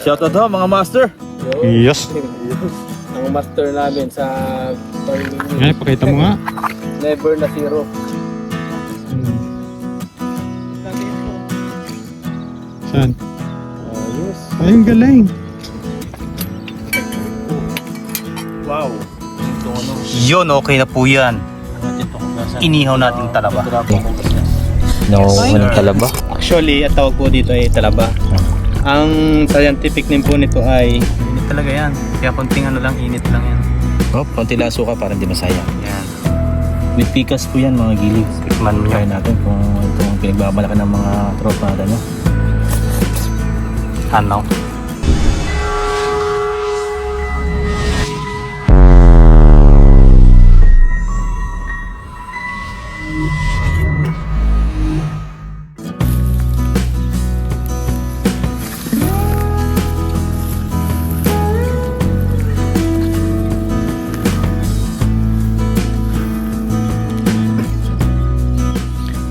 Shoutout ho mga master. Yes. Ang master namin sa Ngayon, pakita mo nga. never na zero. Saan? Yes. Ay, ang galing. Wow. Yun, okay na po yan. Inihaw nating talaba. Nakuha ng talaba. Actually, ang tawag po dito ay talaba. Ang scientific name po nito ay Init talaga yan. Kaya konting ano lang, init lang yan. Oh, konti lang suka para hindi masayang. Yan. With pikas po yan mga gilid. Tikman mo Try yan. natin kung itong pinagbabalakan ng mga tropa natin. No? Ano?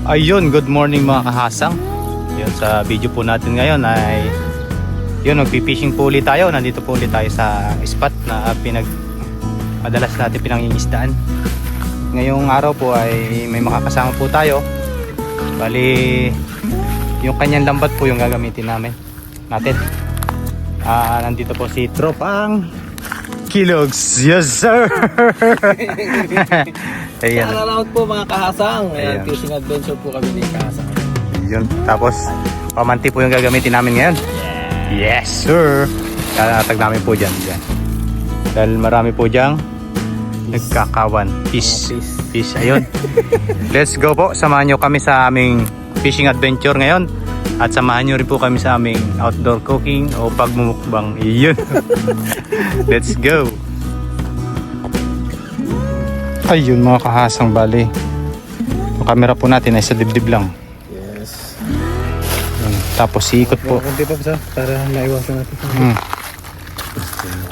Ayun, good morning mga kahasang. Yun, sa video po natin ngayon ay yun, magpipishing po ulit tayo. Nandito po ulit tayo sa spot na madalas natin pinangingisdaan. Ngayong araw po ay may makakasama po tayo. Bali, yung kanyang lambat po yung gagamitin natin. Nandito po si Tropang Kilogs. Yes sir. Ayan. Shoutout po mga kahasang. Ayan. Fishing adventure po kami ni kahasang. Yun. Tapos, pamanti po yung gagamitin namin ngayon. Yes, sir. Tatag namin po dyan. Dahil marami po dyang nagkakawan. Fish. Fish. Ayun. Let's go po. Samahan nyo kami sa aming fishing adventure ngayon. At samahan nyo rin po kami sa aming outdoor cooking o pagmumukbang. Iyon. Let's go. Ayun mga kahasang, bali. Yung camera po natin ay sa dibdib lang. Yes. Tapos iikot po. Kunti pa sa para maiwasan natin.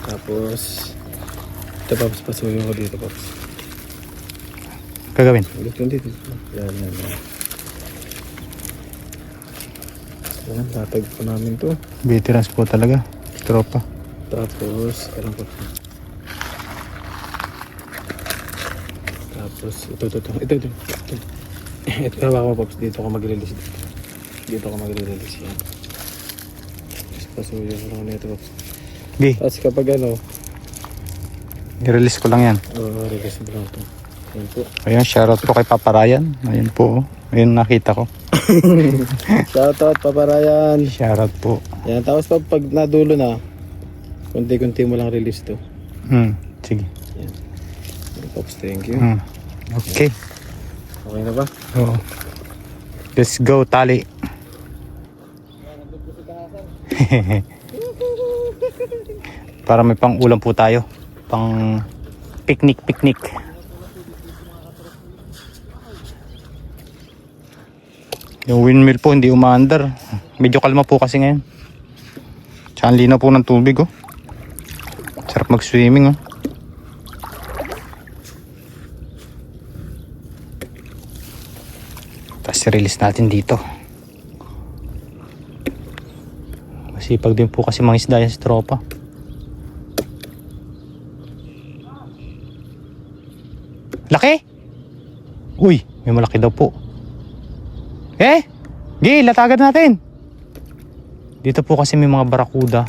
Tapos ito pa pasuyo ko dito pa. Gagawin. Ulit yung dito. Yan. Yan, tatag po namin to. Veterans po talaga. Tropa. Tapos, karang pa. Tapos, ito. Ito, hawa ko, Pops. Dito ko mag-release. Dito ko mag-release yan. Tapos, pasuyo ko lang nito, Pops. Gi, Tapos, kapag ano, i-release ko lang yan. release mo lang ito. Yan po. Ayun, shoutout po kay Papa Ryan. Ayun po. Ayun nakita ko. Shoutout, Papa Ryan. Shoutout po. Yan, tapos pag nadulo na, kunti-kunti mo lang release to. Sige. Yan, Pops, thank you. Okay. Okay na ba? Oo. Let's go, tali. Para may pang ulam po tayo. Pang picnic. Yung windmill po hindi umaandar. Medyo kalma po kasi ngayon. Tsaka ang linaw po ng tubig oh. Sarap mag-swimming oh. Tapos i-release natin dito. Masipag din po kasi mga isda yan sa tropa. Laki! Uy, may malaki daw po. Gi, latagan natin. Dito po kasi may mga barakuda.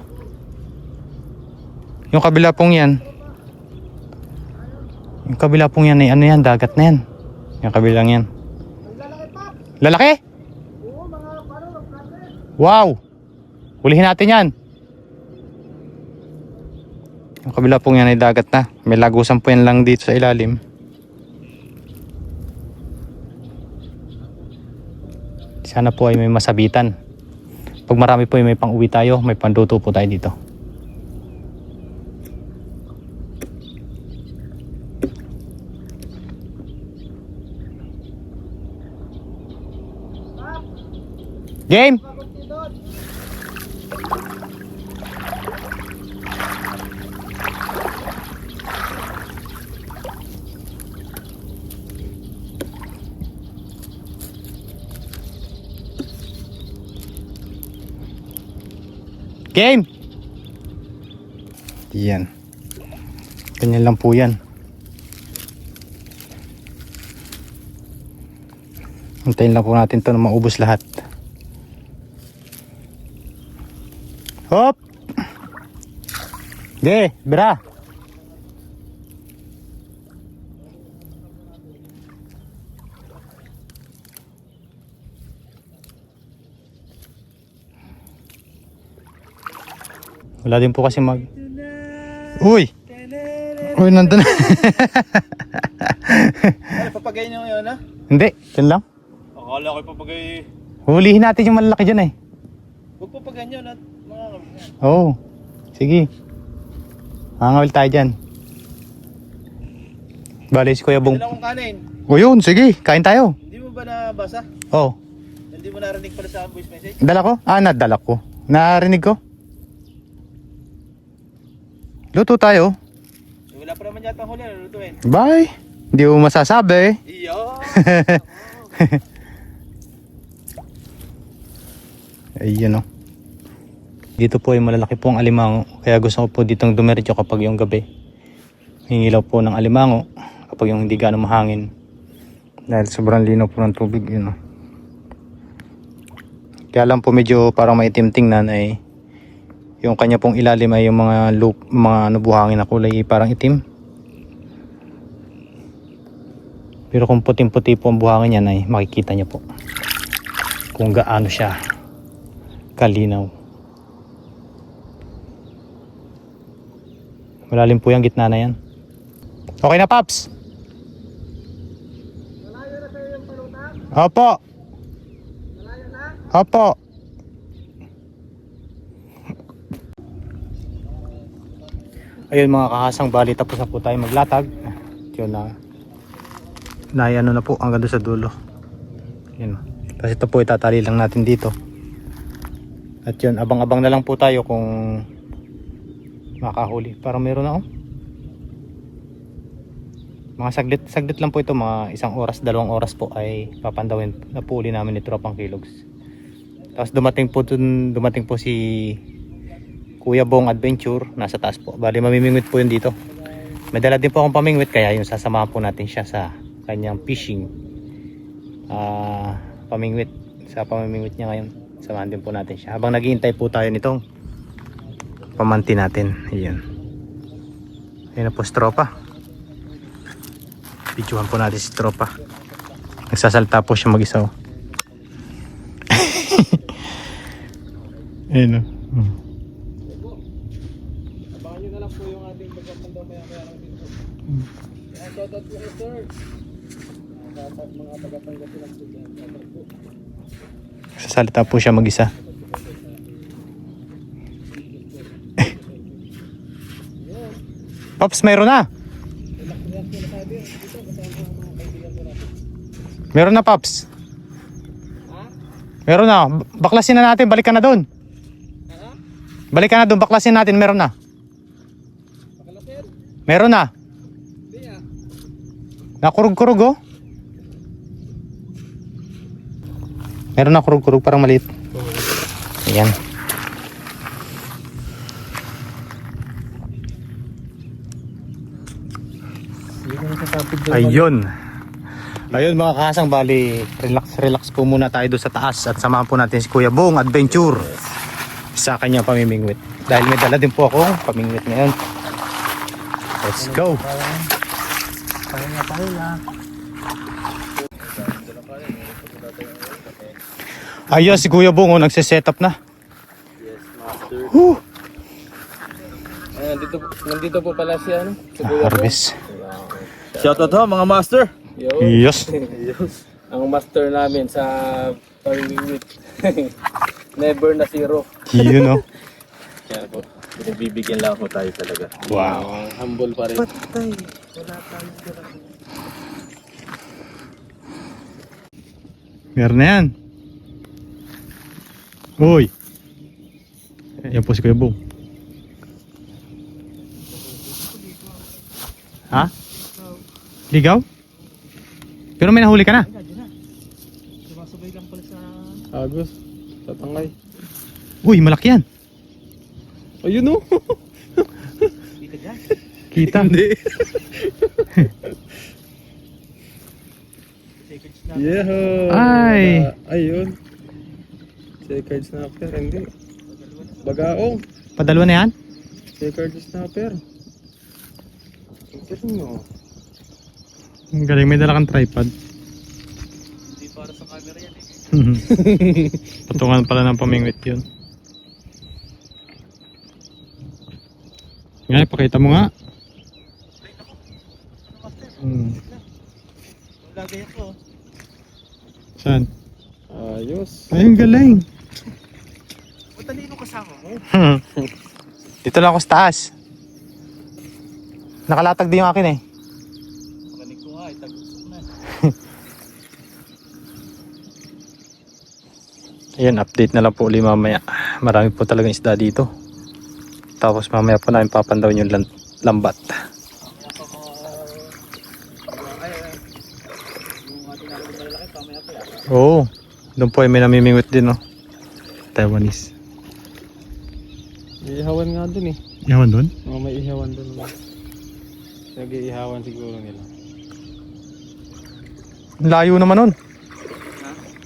Yung kabila pong yan. Yung kabila pong yan ay ano yan, dagat na yan. Yung kabilang yan. Lalaki? Wow! Hulihin natin yan. Yung kabila pong yan ay dagat na. May lagusan po yan lang dito sa ilalim. Sana po ay may masabitan. Pag marami po ay may pang-uwi tayo, may panduto po tayo dito. Game! Game! Yan. Ganyan lang po yan. Hintayin lang po natin ito na maubos lahat. Hop! Ge, bra! Wala din po kasi Uy! Uy, nandun na. Ay, papagay niyo ngayon, ha? Hindi, yun lang. Akala ko papagay. Hulihin natin yung malalaki dyan eh. Huwag papagay niyo, mga kabigyan. Oo. Sige. Mangawil tayo dyan. Bale si Kuya Bong. Dala kong kanin. O yun, sige. Kain tayo. Hindi mo ba nabasa? Oo. Hindi mo narinig pala sa voice message? Dala ko? Nadala ko. Narinig ko. Luto tayo. Wala pa naman yata huli, nalutuin. Bye. Hindi mo masasabi. Iyo! Ayun o. Dito po ay malalaki po ang alimango. Kaya gusto ko po ditong dumiretso kapag yung gabi. Hingilaw po ng alimango kapag yung hindi gaano mahangin. Dahil sobrang linaw po ng tubig. Yun o. Kaya lang po medyo parang maitim tingnan ay yung kanya pong ilalim ay yung mga buhangin na kulay parang itim. Pero kung puting-puti po ang buhangin yan ay makikita niyo po kung gaano siya kalinaw. Malalim po yung gitna na yan. Okay na, Paps? Malayo na sa'yo yung palutan? Opo. Malayo na? Opo. Ayun mga kahasang, bali tapos na po tayo maglatag. Yun na. Ano na po hanggang doon sa dulo. Yun. Tapos ito po itatali lang natin dito. At yun, abang-abang na lang po tayo kung makahuli. Parang meron na oh. Mga saglit lang po ito, mga 1 oras, 2 oras po ay papandawin na po uli namin ni Tropang Kilogs. Tapos dumating po si Kuya Bong Adventure, nasa taas po. Bali mamimingwit po yun dito. May dala din po akong pamingwit, kaya yung sasamahan po natin siya sa kanyang fishing pamingwit. Sa pamimingwit niya ngayon, samahan din po natin siya. Habang naghihintay po tayo nitong pamanti natin. Ayun. Ayun na po si Tropa. Videohan po natin si Tropa. Nagsasalta po siya mag-isa. Ayun o. Abangan nyo na lang po yung ating pagkapandaw maya-maya lang dito. Shoutout po kay sir. Mga pagkapandaw po lang po. Nagsasalta po siya mag-isa. Pops, mayroon na. Meron na, Pops. Meron na. Baklasin na natin. Balik ka na doon. Balik ka na doon. Baklasin natin. Meron na. Meron na. Nakurug-kurug oh. Meron na kurug-kurug. Parang maliit. Ayan. Ayun. Ayun mga kahasang, bali relax po muna tayo doon sa taas at samahan po natin si Kuya Bong Adventure sa kanyang pamimingwit. Dahil may dala din po akong pamingwit ngayon. Let's go. Ayun si Kuya Bong nagse-set up na. Yes, master. Woo! Nandito po pala siya, no? Si Kuya Bong. Harvest. Shoutout ho, mga master! Yo. Yes. Ang master namin sa pamimingwit. Never na zero. Yun oh. Kaya po, bibigyan lang po tayo talaga. Wow. Humble pa rin. Meron na yan. Uy. Yan po si Kuya Bong. Ha? Ligaw? Pero may nahuli ka na. Agos. Tatangay. Uy, malaki yan. Ayun, no? Kita. Hindi. Yeah. Ay. Ayun. Checkered snapper, hindi. Bagaong. Padalwa na yan? Checkered snapper. Tingnan nyo. Ang galing, may dala kang tripod. Hindi para sa camera yan eh. Patungan pala ng pamingwit yun. Nga, pakita mo nga. Lagay ako. Saan? Ayos. Ay, ang galing. Matalino kasama mo. Dito lang ako sa taas. Nakalatag din yung akin eh. Kanig ko nga, itagusok na. Ayan, update na lang po ulit mamaya. Marami po talagang isda dito. Tapos mamaya po namin papandawin yung lambat. Mamaya pa mga... yung ating namin malalaki, mamaya pa yata. Oo. Doon po ay may namimingwit din, no? Taiwanese. Iihawan nga dun eh. Yaman doon? Oh, may ihawan dun. Nag-iihawan siguro nila. Layo naman nun.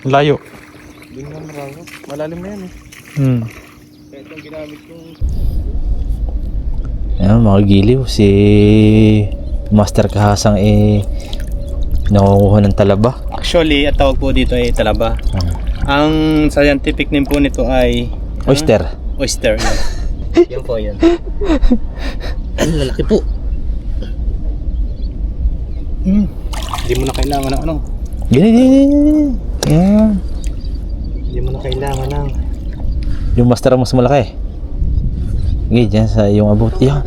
Layo. Dun nga marami. Malalim na yan eh. Kaya itong ginamit kong... Ayan mga giliw, si Master Kahasang nangunguha ng talaba. Actually, at tawag po dito ay talaba. Ang scientific name po nito ay... Oyster. Oyster. Yan po yan. Ang lalaki po. Hindi mo na kailangan ng ano. Ganyan. Yan. Hindi mo na kailangan ng... Yung master ang mas malaki. Sige, dyan sa yung abot. Yan.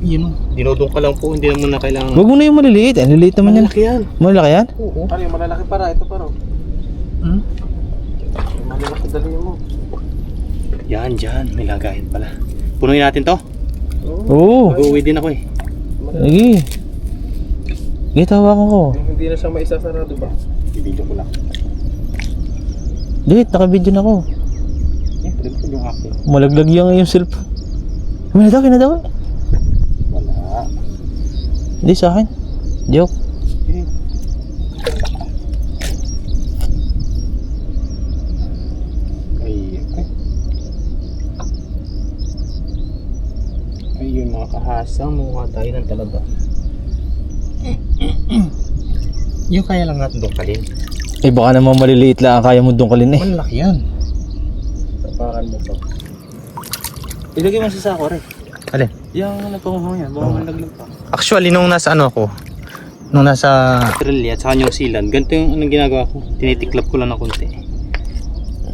Yun o. Dinudong ka lang po, hindi mo na kailangan. Huwag mo na yung maliliit. Ang liliit naman yan. Malaki yan. Malaki yan? Oo. Ano yung malalaki para? Ito para. Yung malalaki dali mo. Yan, dyan. May lagayan pala. Punuin natin to. Oo. Mag-uwi din ako eh. Sige. Sige, tawakan ko. Yung hindi na siya maisasarado ba? Ibigyan ko lang. Dito, naka-video na ako. Yan, pwede ko yung akin. Malaglag yung cellphone. Kinadaw. Wala. Hindi sa akin. Joke. Ayun mga kahasang, mukha tayo ng talaba. Yung kaya lang natin dungkalin. Eh baka naman maliliit lang ang kaya mo dungkalin eh. Malaki yan. Tapakan mo pa. Ilagay mo sa sako rin. Alin? Yung nagpanguhang yan, baka malaglag pa. Actually, nung nasa ano ako, nung nasa Australia at saka New Zealand, ganito yung anong ginagawa ko. Tinitiklap ko lang ng konti.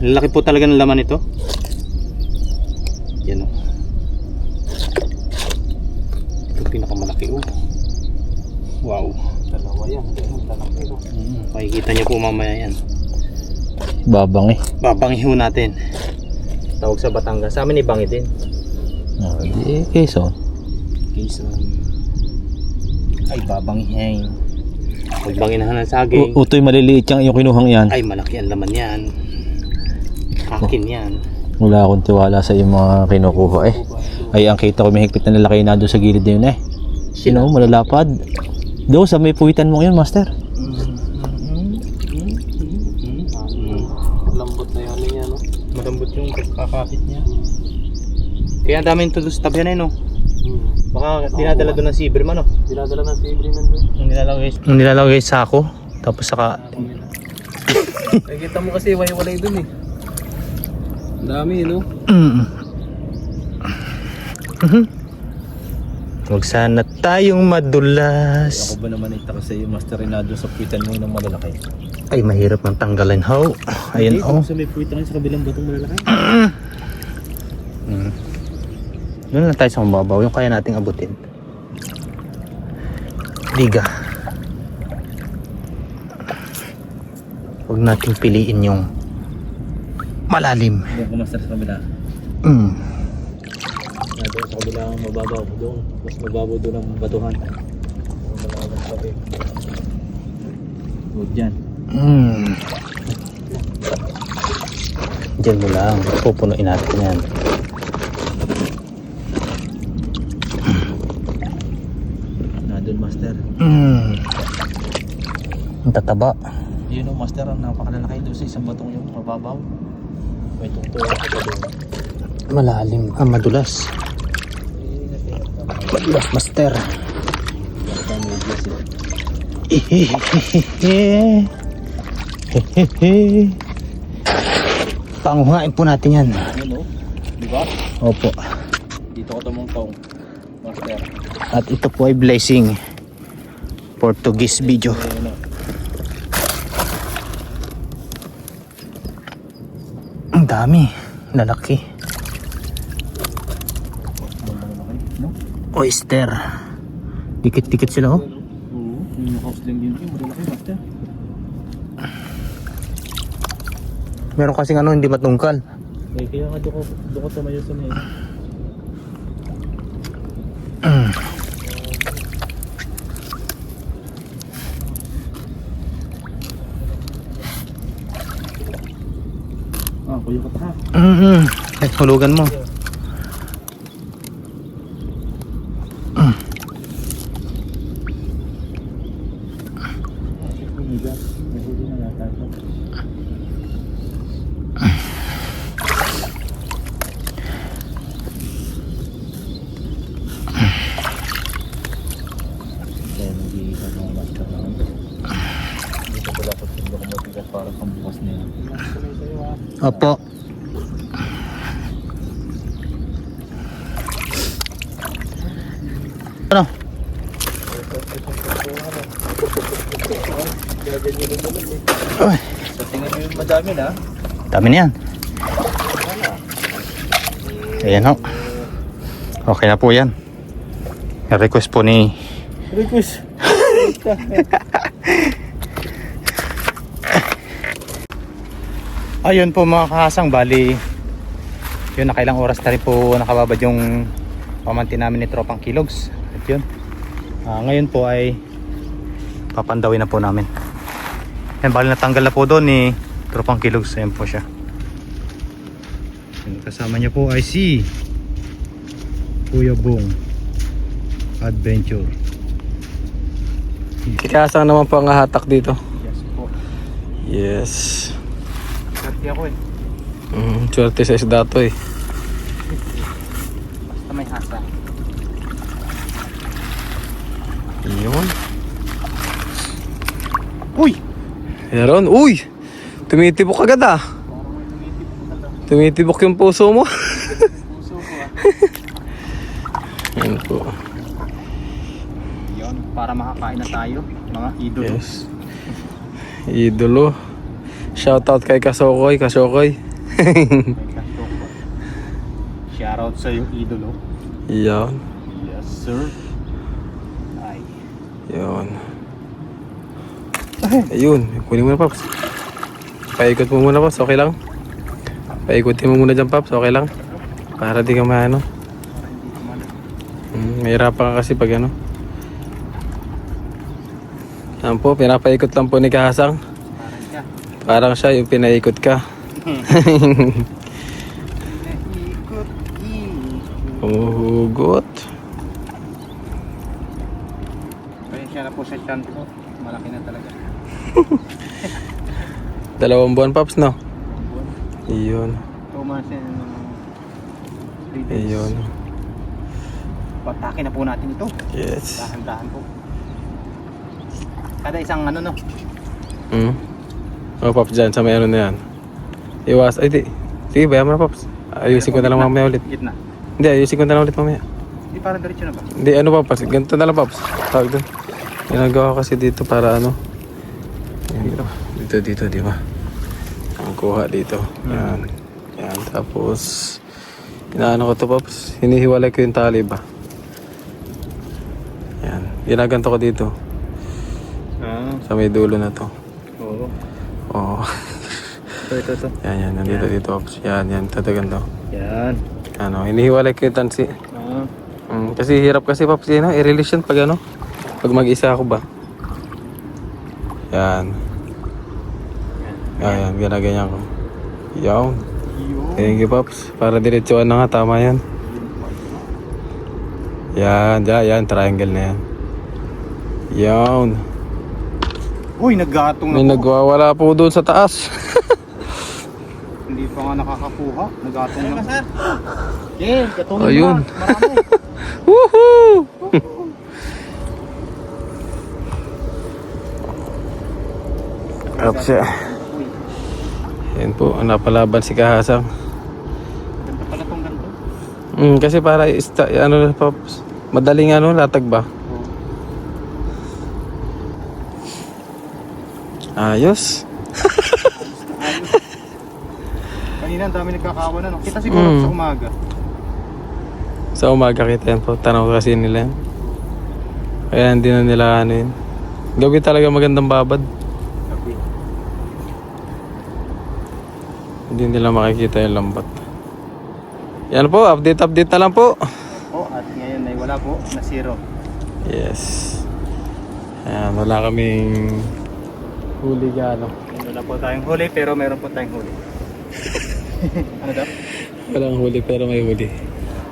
Lalaki po talaga ng laman ito. Yan o. Ito pinakamalaki o. Wow. Dalawa yan. Lalaki no. Makikita niyo po mamaya yan. Babang eh. Babangiho natin. Tawag sa Batangas. Sa amin ibangi din. Oh, di Quezon. Quezon. Ay babangihin. Pagbanginahan ng saging. Utoy maliliit yung kinuhang yan. Ay malaki ang laman yan. Akin yan. Wala akong tiwala sa yung mga kinukuha eh. Ay ang kita ko may higpit na lalaki na doon sa gilid na yun eh. Sino malalapad. Doon sa may puwitan mo yun, master. Lambot na yan niya no. Malambot yung pagkakapit niya. Kaya ang daming tulos tabi yan eh no. Baka dinadala doon ng Silverman no. Dinadala ng Silverman doon. Ang nilalagay sa ako. Tapos saka Nakikita mo kasi walay doon eh. Dami no. Huwag sana tayong madulas. Ako ba naman itaka sa iyo, master Rinaldo, sa puwitan mo yun ng malalaki? Ay mahirap ng tanggalin ho. Ayan oh. Sa may puwit sa kabilang batong malalaki. Doon lang tayo sa mababaw. Yung kaya nating abutin. Liga. Huwag nating piliin yung malalim. Doon kumastar sa kabila. Mm. Doon sa kabila ang mababaw. Doon. Mas mababaw doon ang batuhan. Malagang sabi. Huwag dyan. Diyan mo lang. Pupunuin natin yan. Ang tataba. Yun o, master, ang napakalalaki doon sa isang batong yung mababaw. May tungtong ako pa doon. Malalim. Madulas. Madulas, master. Panguhain po natin yan. Yun o, di ba? Opo. Dito ko tumungtong, master. At ito po ay blessing. Portuguese video. Ayun o. Ang dami. Lalaki. No? Oyster. Dikit-dikit sila oh. Oo, yung nakausling din yung malaki, master. Meron kasing ano hindi matungkal. Eh, kaya nga doon ko tumayo sa may. Ah, kuya ka pa ha. Ay, hulugan mo. May huli na yata ito. Kaya nag-iisang mga master naman. Dito ko dapat hindi ako mabigat para pambukas na yan. Opo. Ano? Ay, Sa tingin mo yung madami na? dami na yan. Ayan ho. Okay na po yan. Request po ni Request. ayun po mga kahasang, bali yun, nakailang oras na rin po nakababad yung pamantin namin ni Tropang Kilogs. At yun, ngayon po ay papandawin na po namin. Yan, bali natanggal na po doon ni Tropang Kilogs. Ayan po siya. Yung kasama niya po ay si Kuya Bong Adventure. Kikasang naman po ang hatak dito. Yes po. Yes. Swerte ako eh. Swerte sa isda to eh. Basta may hasa. Yun. Uy! Meron. Uy! Tumitibok agad ah. Tumitibok yung puso mo. Puso ko ah. Yan po. Yun, para makakain na tayo. Mga idol. Yes. Idolo. Shoutout kay Kasokoy. Kasokoy. Shoutout sa yung idolo. Yan. Yes sir. Ay. Yun. Ayun. Kunin mo na, Paps. Paikot mo muna, Paps. Okay lang? Paikutin mo muna dyan, Paps. Okay lang? Para di ka maano. Mahirapan ka kasi pag ano. Yan po, pinapaikot lang po ni Kahasang. Parang siya yung pinaikot ka. Umuhugot. Kaya siya na po sa chant ko. Malaki na talaga. 2 buwan, Paps, no? Iyon. 2 months and 3 days. Iyon. Pagtake na po natin ito. Yes. Dahan-dahan po. Kada isang ano no. Oh, Paps, dyan sa may ano na yan. Iwas. Ay, di. Sige, bayan mo na, Paps. Ayusin ko na lang mamaya ulit. Gitna. Hindi, ayusin ko na lang ulit mamaya. Hindi parang diretso na ba? Hindi, ano, Paps. Ganito na lang, Paps. Tawag doon. Ginagawa ko kasi dito para ano. Dito, di ba? Ang kuha dito. Yan. Yan. Tapos, inaano ko to, Paps. Hinihiwalay ko yung tali ba? Yan. Ginaganto ko dito. Sa may dulo na to. Oo. Oo. Ito. Yan. Nandito dito, Paps. Yan. Tatagan to. Yan. Ano, hinihiwalay ko yung tansi. Ah. Kasi hirap kasi, Paps. Yan, i-release yan pag ano. Pag mag-isa ako ba. Yan. Yan. Ginaganyan ko. Yan. Thank you, Paps. Para diretsuan na nga. Tama yan. Yan. Triangle na yan. Yan. Uy, naggatong May nagwawala po doon sa taas. Hindi pa nga nakakakuha. Naggatong na. Sir. Yeah, katong Ayun. marami. Woohoo! Up siya. Yan po, napalaban si Kahasang. Ganda pala tong ganito. Kasi para ano Pops, madaling ano latag ba? Ayos. Kanina ang dami nagkakawa na, no? Kita siguro sa umaga. Sa umaga kita yan po, tanaw kasi nila yan. Kaya hindi na nila ano yun. Gabi talaga magandang babad. Hindi nila makikita yung lambat. Yan po, update na lang po. Oh, at ngayon ay wala po, na zero. Yes. Ayan, wala kaming huli gano. Wala po tayong huli, pero meron po tayong huli. Ano daw? Walang huli pero may huli.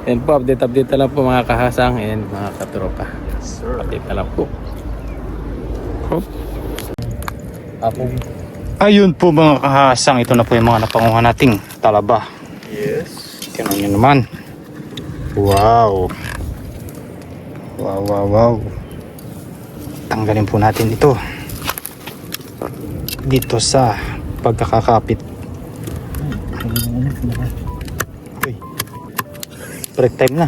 Yan po, update na lang po mga kahasang and mga katropa. Yes, sir. Update na lang po. Hop. Ayun po mga kahasang, ito na po yung mga napanguha nating talaba. Yes. Tingnan nyo naman. Wow. Wow. Tanggalin po natin ito. Dito sa pagkakakapit. Uy. Break time na.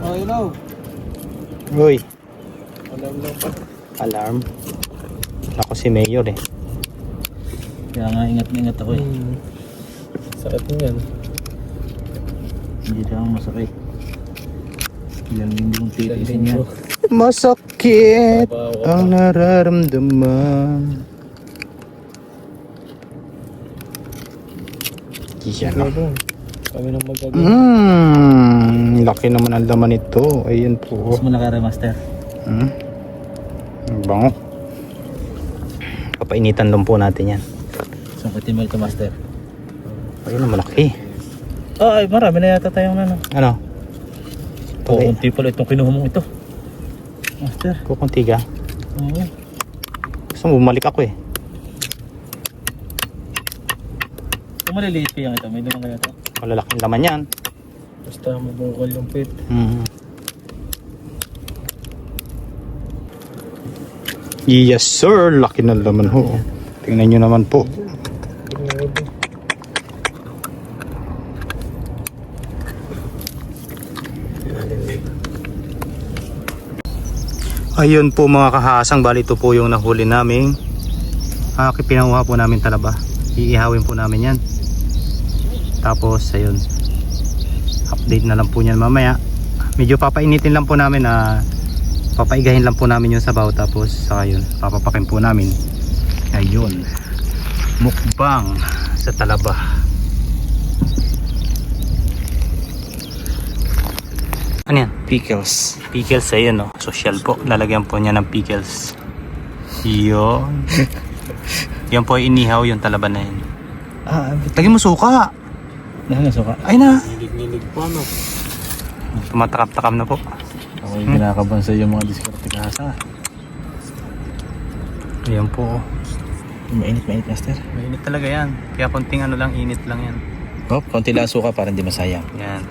Oh, hello. Uy. Alam lang pa. Alarm. Ako si Mayor eh. Kaya nga ingat ako eh. Sakit mo yan. Hindi na ako masakit. Ilang hindi kong titiisin yan. Masakit ang nararamdaman. Yan o. Kami nang magagawa. Laki naman ang laman ito. Ayun po. Mas mo naka-remaster. Ang bango. Papainitan lang po natin yan. Sangkutin mo ito, master. Ayun ang malaki. Oh, ay marami na yata tayong ano. Ano? Oh, kunti pala itong kinuha mong ito. Master. Kukunti ka. Oo. Gusto mo bumalik ako eh. Kung maliliit pa yan ito, may naman kaya ito. Malalaking laman yan. Basta mabungkal yung pit. Yes sir, laki ng laman ho. Tingnan nyo naman po. Ayun po mga kahasang, bali ito po yung nahuli naming pinakuha po namin talaba. Iihawin po namin yan. Tapos ayun, update na lang po niyan mamaya. Medyo papainitin lang po namin na papaigahin lang po namin yung sabaw. Tapos saka yun, papapakin po namin. Ayun, mukbang sa talaba. Ano yan? Pickles. Pickles, ayun no. Social po. Lalagyan po niya ng pickles. Yun. Yan po ay inihaw yung talaba na yun. Lagyan mo suka. Nakangasuka. Ay na. Nilig pa no. Tumatakap-takam na po. Ako yung kinakaban sa yung mga diskarte kahasa. Ayan po. Mainit, master. Mainit talaga yan. Kaya konting ano lang, init lang yan. Oh, konti lang suka para hindi masayang. Yan.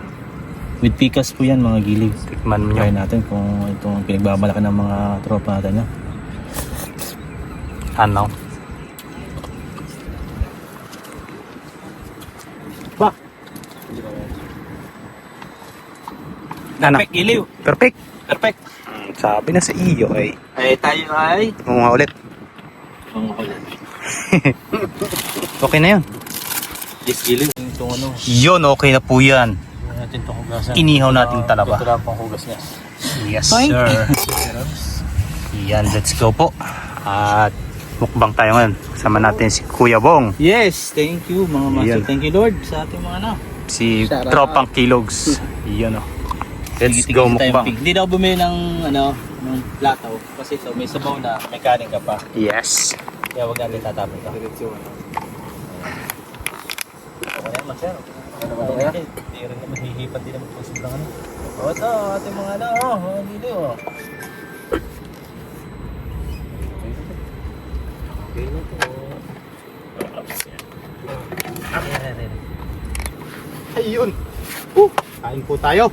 With pickles po yan, mga gilig. Tikman mo Try nyo. natin kung itong pinagbabalaki ng mga tropa natin. No? Ano? Ba? Ano? Perfect, iliw. Perfect. Perfect. Sabi na sa iyo ay. Ay, tayo ay. Mga ulit. Mga ulit. Okay na yun. Yes, iliw. Itong ano, Yun, okay na po yan. natin itong hugasan. Inihaw nating talaba. Ito lang pang hugas niya. Yes sir. Yan, let's go po. At mukbang tayo ngayon. Kasama natin si Kuya Bong. Yes, thank you mga master. Yan. Thank you Lord sa ating mga ano. Si Sarap. Tropang Kilogs. Yan o. Let's Tigil-tigil go tayo mukbang. pig. Hindi na ako bumili ng ano, ng plataw kasi ito may sabaw na, may kanin ka pa. Yes. Kaya wag natin tatapon ito. Okay na yan, master. Hindi rin naman hihipat din naman kung sobrang ano. O ito, ating mga ano, hindi oh. Okay na po. Ayun! Kain po tayo!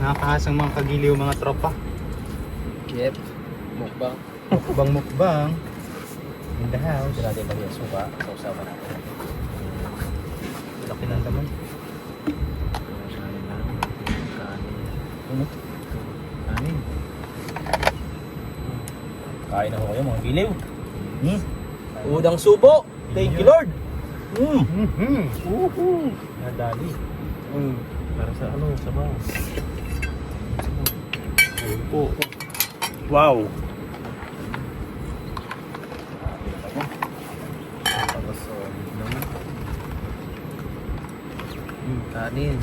Nakakahasang mga kagiliw mga tropa. Yep. Mukbang. Mukbang. In the house. Hindi natin lagyan yung suka. Sausawan natin. Laki ng laman. Ano? Kanin. Kain na ho kayo mga giliw. Udang subo. Thank you Lord. Nadali. Para sa ano, sa mga. Ayun po. Wow! Kanin.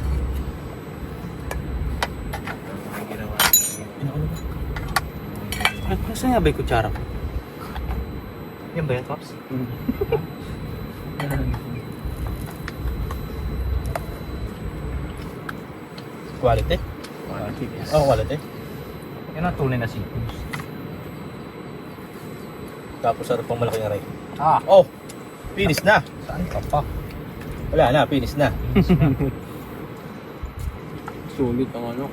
Ay, saan nga ba yung kutsara ko? Yan ba yan, Pops? Quality? Oh, quality. Yan ang tunay na seafood. Tapos sarap pang malaki na rin. Ah! Oh! Finish na! Saan ka pa? Wala na, finish na. Sulit ang ano.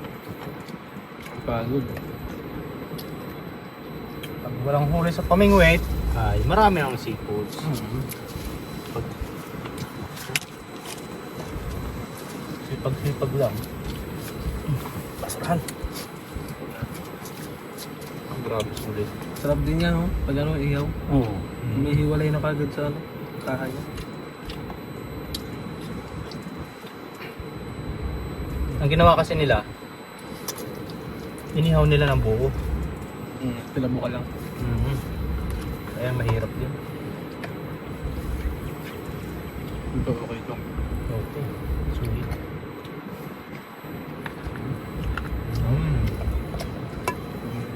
Pagod. Pag walang huli sa pamingwit, ay marami ang seafoods. Sipag-sipag lang. Basurahan. Ang grabe sulit. Sarap din yan, oh. Pag ano, ihaw. Oo. May hiwalay na kagad sa ano. Kahay niya. Ang ginawa kasi nila, inihaw nila ng buo. Tilamo ka lang. Kaya mahirap din. Ito, okay ito. Okay. Sulit.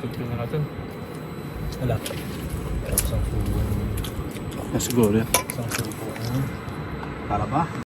Ito na natin. Wala. Pero isang subo. Siguro yan. Isang subo. Para ba?